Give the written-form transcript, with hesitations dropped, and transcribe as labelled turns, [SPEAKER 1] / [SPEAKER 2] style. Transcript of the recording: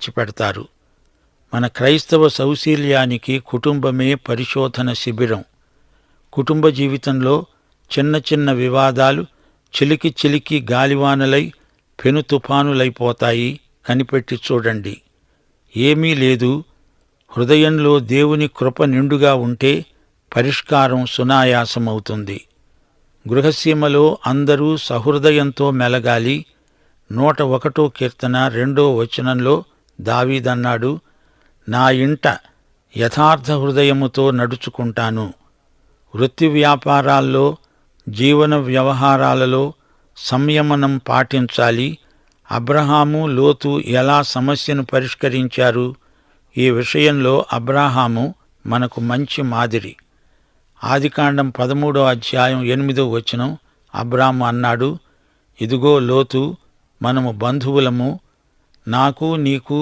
[SPEAKER 1] తెచ్చిపెడతారు. మన క్రైస్తవ సౌశీల్యానికి కుటుంబమే పరిశోధన శిబిరం. కుటుంబ జీవితంలో చిన్న చిన్న వివాదాలు చిలికి చిలికి గాలివానలై పెను తుఫానులైపోతాయి. కనిపెట్టి చూడండి. ఏమీ లేదు, హృదయంలో దేవుని కృప నిండుగా ఉంటే పరిష్కారం సునాయాసమవుతుంది. గృహసీమలో అందరూ సహృదయంతో మెలగాలి. 101 కీర్తన 2వ వచనంలో దావీదన్నాడు, నా ఇంట యథార్థ హృదయముతో నడుచుకుంటాను. వృత్తి వ్యాపారాల్లో, జీవన వ్యవహారాలలో సంయమనం పాటించాలి. అబ్రహాము, లోతు ఎలా సమస్యను పరిష్కరించారు? ఈ విషయంలో అబ్రాహాము మనకు మంచి మాదిరి. ఆదికాండం 13వ అధ్యాయం 8వ వచనం అబ్రాము అన్నాడు, ఇదిగో లోతు, మనము బంధువులము. నాకు నీకు